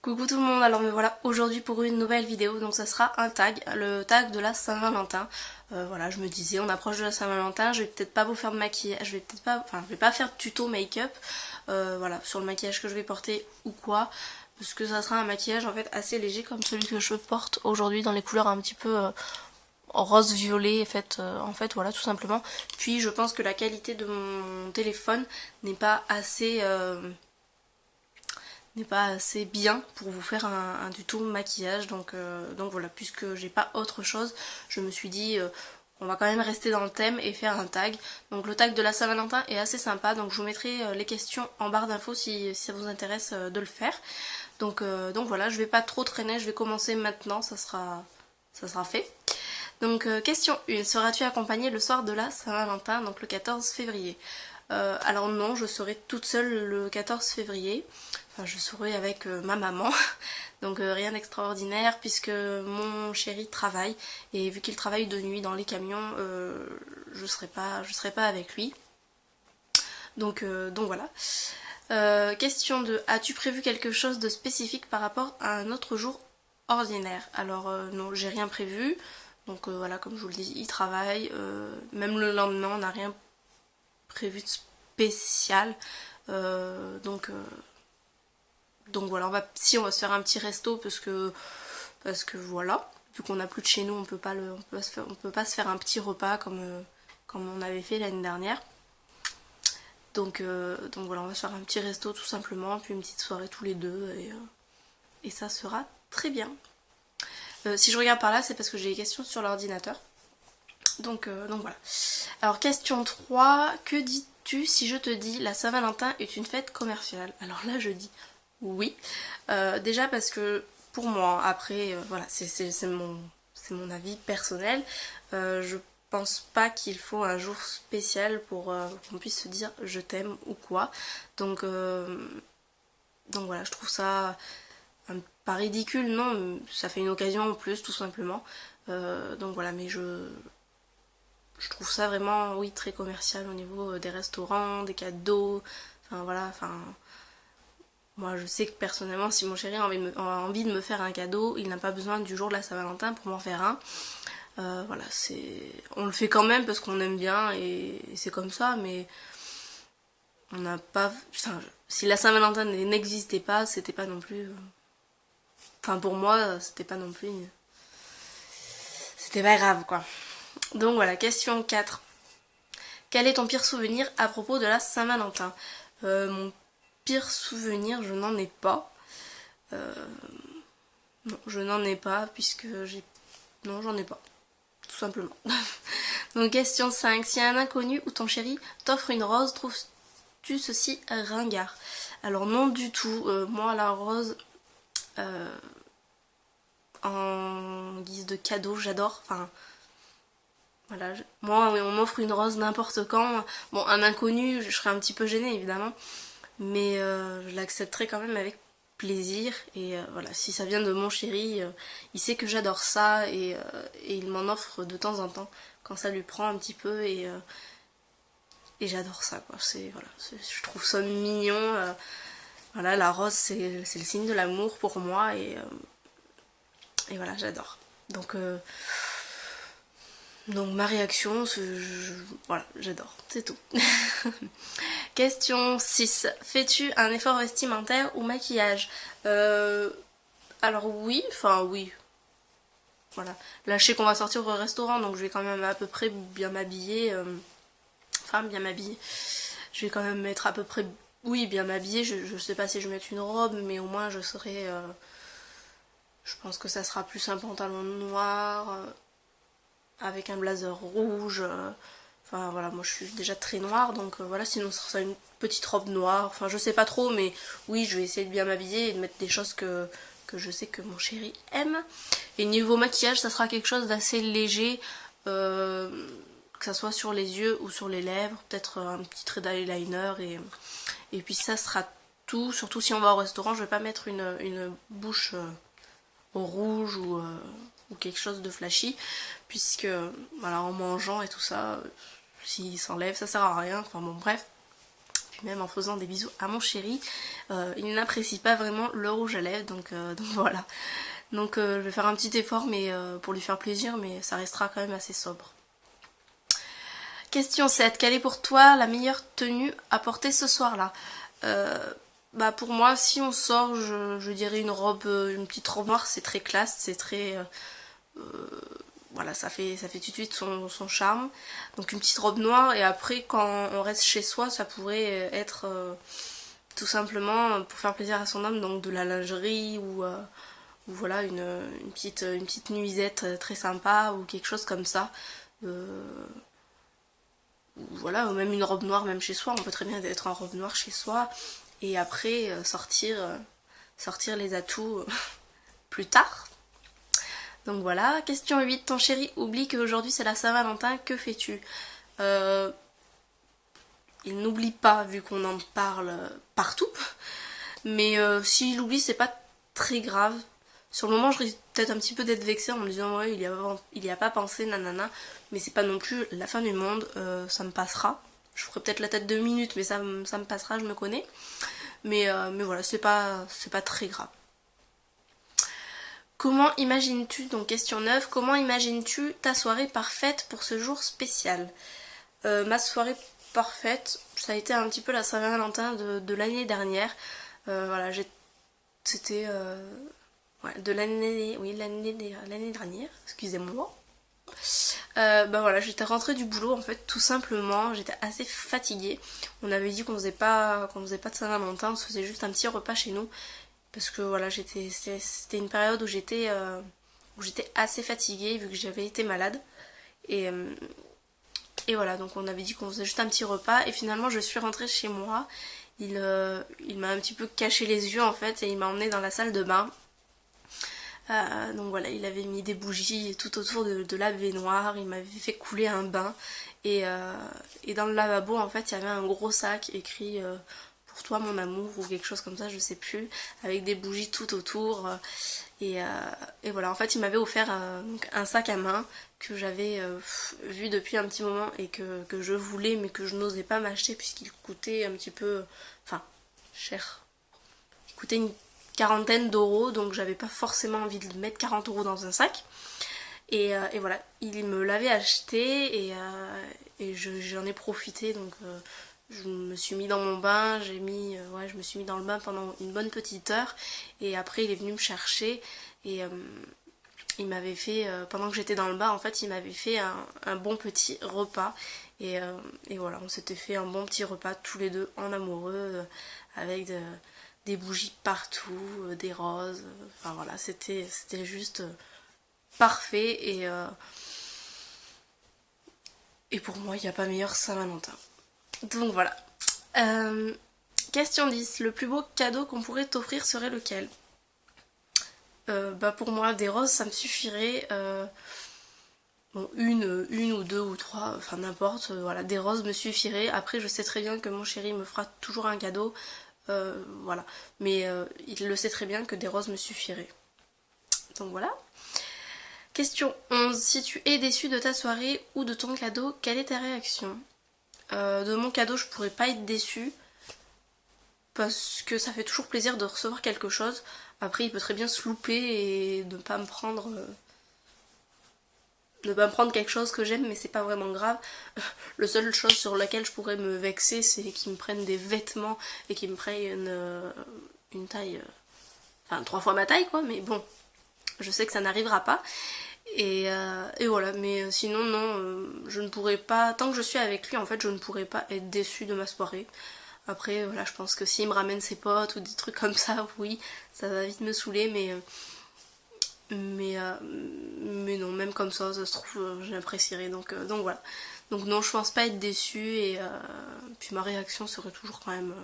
Coucou tout le monde, alors me voilà aujourd'hui pour une nouvelle vidéo, donc ça sera un tag, le tag de la Saint-Valentin. Voilà, je me disais, on approche de la Saint-Valentin, je vais peut-être pas vous faire de maquillage, je vais peut-être pas, enfin je vais pas faire de tuto make-up, voilà, sur le maquillage que je vais porter ou quoi, parce que ça sera un maquillage en fait assez léger comme celui que je porte aujourd'hui dans les couleurs un petit peu rose violet en fait voilà tout simplement. Puis je pense que la qualité de mon téléphone n'est pas assez bien pour vous faire un tuto maquillage, donc voilà, puisque j'ai pas autre chose, je me suis dit on va quand même rester dans le thème et faire un tag. Donc le tag de la Saint-Valentin est assez sympa, donc je vous mettrai les questions en barre d'infos si ça vous intéresse de le faire. Donc voilà, je vais pas trop traîner, je vais commencer maintenant, ça sera fait. Donc question 1, seras-tu accompagnée le soir de la Saint-Valentin, donc le 14 février? Alors non, je serai toute seule le 14 février. Enfin, je serai avec ma maman. Donc rien d'extraordinaire puisque mon chéri travaille. Et vu qu'il travaille de nuit dans les camions, je serai pas avec lui. Donc voilà. Question 2. As-tu prévu quelque chose de spécifique par rapport à un autre jour ordinaire? Alors non, j'ai rien prévu. Donc voilà, comme je vous le dis, il travaille. Même le lendemain, on n'a rien prévu de spécial. Euh, donc, euh, donc voilà, on va se faire un petit resto parce que voilà, vu qu'on n'a plus de chez nous, on peut pas se faire un petit repas comme on avait fait l'année dernière. Donc voilà, on va se faire un petit resto tout simplement, puis une petite soirée tous les deux et ça sera très bien. Si je regarde par là, c'est parce que j'ai des questions sur l'ordinateur. Donc voilà. Alors question 3, que dis-tu si je te dis la Saint-Valentin est une fête commerciale? Alors là je dis oui. Déjà parce que pour moi, après, voilà, c'est mon avis personnel. Je pense pas qu'il faut un jour spécial pour qu'on puisse se dire je t'aime ou quoi. Donc, euh, donc voilà, je trouve ça pas ridicule, non, ça fait une occasion en plus tout simplement. Donc voilà, mais je trouve ça vraiment, oui, très commercial au niveau des restaurants, des cadeaux, enfin voilà, enfin... Moi, je sais que personnellement, si mon chéri a envie de me faire un cadeau, il n'a pas besoin du jour de la Saint-Valentin pour m'en faire un. Voilà, on le fait quand même parce qu'on aime bien et c'est comme ça, mais on n'a pas... Enfin, si la Saint-Valentin n'existait pas, c'était pas non plus... Enfin, pour moi, c'était pas non plus... C'était pas grave, quoi. Donc voilà, question 4. Quel est ton pire souvenir à propos de la Saint-Valentin? Mon pire souvenir, je n'en ai pas. Euh, non, je n'en ai pas puisque j'ai... Non, j'en ai pas. Tout simplement. Donc question 5. Si un inconnu ou ton chéri t'offre une rose, trouves-tu ceci ringard? Alors non du tout. Moi la rose euh, en guise de cadeau, j'adore. Enfin voilà, moi on m'offre une rose n'importe quand. Bon, un inconnu, je serais un petit peu gênée évidemment, mais je l'accepterai quand même avec plaisir. Et voilà, si ça vient de mon chéri, il sait que j'adore ça et il m'en offre de temps en temps quand ça lui prend un petit peu et j'adore ça quoi. Voilà, je trouve ça mignon. Voilà, la rose c'est le signe de l'amour pour moi et voilà, j'adore. Donc ma réaction, voilà, j'adore, c'est tout. Question 6. Fais-tu un effort vestimentaire ou maquillage? Alors oui, enfin oui. Voilà. Là je sais qu'on va sortir au restaurant, donc je vais quand même à peu près bien m'habiller. Enfin bien m'habiller. Je vais quand même mettre à peu près... Oui, bien m'habiller. Je sais pas si je vais mettre une robe, mais au moins je serai... je pense que ça sera plus un pantalon noir avec un blazer rouge. Enfin voilà, moi je suis déjà très noire, donc voilà, sinon ça sera une petite robe noire. Enfin je sais pas trop, mais oui, je vais essayer de bien m'habiller et de mettre des choses que je sais que mon chéri aime. Et niveau maquillage, ça sera quelque chose d'assez léger, que ça soit sur les yeux ou sur les lèvres, peut-être un petit trait d'eyeliner et puis ça sera tout. Surtout si on va au restaurant, je vais pas mettre une bouche au rouge ou quelque chose de flashy, puisque voilà, en mangeant et tout ça, s'il s'enlève, ça sert à rien. Enfin bon, bref. puis même en faisant des bisous à mon chéri, il n'apprécie pas vraiment le rouge à lèvres, donc voilà. Donc je vais faire un petit effort mais pour lui faire plaisir, mais ça restera quand même assez sobre. Question 7. Quelle est pour toi la meilleure tenue à porter ce soir-là? Bah pour moi, si on sort, je dirais une robe, une petite robe noire, c'est très classe, c'est très... voilà, ça fait tout de suite son charme. Donc une petite robe noire, et après quand on reste chez soi, ça pourrait être tout simplement pour faire plaisir à son homme, donc de la lingerie ou voilà une petite nuisette très sympa ou quelque chose comme ça. Voilà, ou même une robe noire même chez soi, on peut très bien être en robe noire chez soi et après sortir les atouts plus tard. Donc voilà, question 8, ton chéri oublie qu'aujourd'hui c'est la Saint-Valentin, que fais-tu? Il n'oublie pas vu qu'on en parle partout, mais s'il oublie c'est pas très grave. Sur le moment je risque peut-être un petit peu d'être vexée en me disant ouais il y a pas pensé nanana, mais c'est pas non plus la fin du monde, ça me passera. Je ferai peut-être la tête 2 minutes mais ça me passera, je me connais. Mais voilà, c'est pas très grave. Comment imagines-tu, donc question 9, comment imagines-tu ta soirée parfaite pour ce jour spécial? Ma soirée parfaite, ça a été un petit peu la Saint-Valentin de l'année dernière. Voilà, c'était ouais, de l'année dernière, excusez-moi. Bah voilà, j'étais rentrée du boulot en fait, tout simplement, j'étais assez fatiguée. On avait dit qu'on faisait pas de Saint-Valentin, on se faisait juste un petit repas chez nous. Parce que voilà, c'était une période où j'étais assez fatiguée vu que j'avais été malade. Et, et voilà, donc on avait dit qu'on faisait juste un petit repas. Et finalement, je suis rentrée chez moi. Il m'a un petit peu caché les yeux en fait et il m'a emmenée dans la salle de bain. Donc voilà, il avait mis des bougies tout autour de la baignoire, il m'avait fait couler un bain et dans le lavabo en fait il y avait un gros sac écrit pour toi mon amour ou quelque chose comme ça, je sais plus, avec des bougies tout autour et voilà, en fait il m'avait offert donc un sac à main que j'avais vu depuis un petit moment et que je voulais mais que je n'osais pas m'acheter puisqu'il coûtait un petit peu, enfin cher, il coûtait une quarantaine d'euros, donc j'avais pas forcément envie de mettre 40 euros dans un sac. Et voilà, il me l'avait acheté et j'en ai profité, donc je me suis mis dans mon bain, je me suis mis dans le bain pendant une bonne petite heure et après il est venu me chercher et il m'avait fait, pendant que j'étais dans le bain en fait, il m'avait fait un bon petit repas et voilà, on s'était fait un bon petit repas tous les deux en amoureux avec des bougies partout, des roses, enfin voilà, c'était juste parfait et pour moi il n'y a pas meilleur Saint-Valentin. Donc voilà. Question 10, le plus beau cadeau qu'on pourrait t'offrir serait lequel? Bah pour moi des roses ça me suffirait, bon, une ou deux ou trois, enfin n'importe, voilà, des roses me suffiraient. Après je sais très bien que mon chéri me fera toujours un cadeau. Voilà, mais il le sait très bien que des roses me suffiraient. Donc voilà. Question 11. Si tu es déçu de ta soirée ou de ton cadeau, quelle est ta réaction? De mon cadeau, je pourrais pas être déçue parce que ça fait toujours plaisir de recevoir quelque chose. Après, il peut très bien se louper et ne pas me prendre quelque chose que j'aime, mais c'est pas vraiment grave. Le seule chose sur laquelle je pourrais me vexer, c'est qu'ils me prennent des vêtements et qu'ils me prennent une taille, enfin 3 fois ma taille quoi, mais bon, je sais que ça n'arrivera pas. Et voilà, mais sinon non, je ne pourrais pas, tant que je suis avec lui en fait, je ne pourrais pas être déçue de ma soirée. Après voilà, je pense que s'il me ramène ses potes ou des trucs comme ça, oui, ça va vite me saouler, mais non, même comme ça se trouve, j'apprécierais, donc voilà. Donc non, je pense pas être déçue et puis ma réaction serait toujours quand même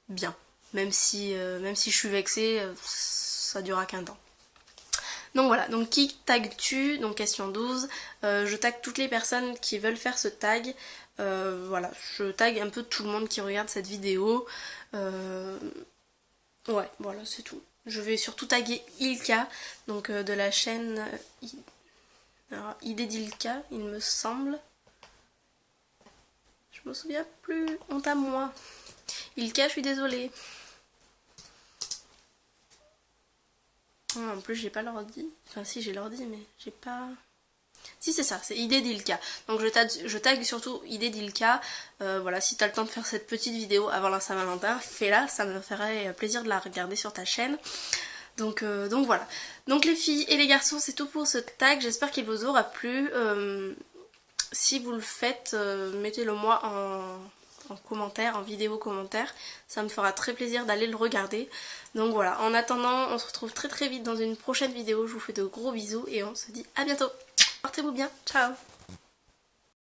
bien. Même si je suis vexée, ça durera qu'un temps. Donc voilà, donc qui tagues-tu? Donc question 12, je tag toutes les personnes qui veulent faire ce tag. Voilà, je tag un peu tout le monde qui regarde cette vidéo. Ouais, voilà, c'est tout. Je vais surtout taguer Ilka, donc de la chaîne alors, Idée d'Ilka, il me semble. Je me souviens plus, honte à moi. Ilka, je suis désolée. En plus j'ai pas l'ordi, enfin si j'ai l'ordi mais j'ai pas... Si c'est ça, c'est idée d'Ilka. Donc je tag surtout idée d'Ilka. Voilà, si t'as le temps de faire cette petite vidéo avant la Saint-Valentin, fais-la, ça me ferait plaisir de la regarder sur ta chaîne. Donc voilà. Donc les filles et les garçons, c'est tout pour ce tag, j'espère qu'il vous aura plu. Si vous le faites, mettez-le moi en commentaire, en vidéo commentaire, ça me fera très plaisir d'aller le regarder. Donc voilà, en attendant, on se retrouve très vite dans une prochaine vidéo, je vous fais de gros bisous et on se dit à bientôt. Portez-vous bien, ciao.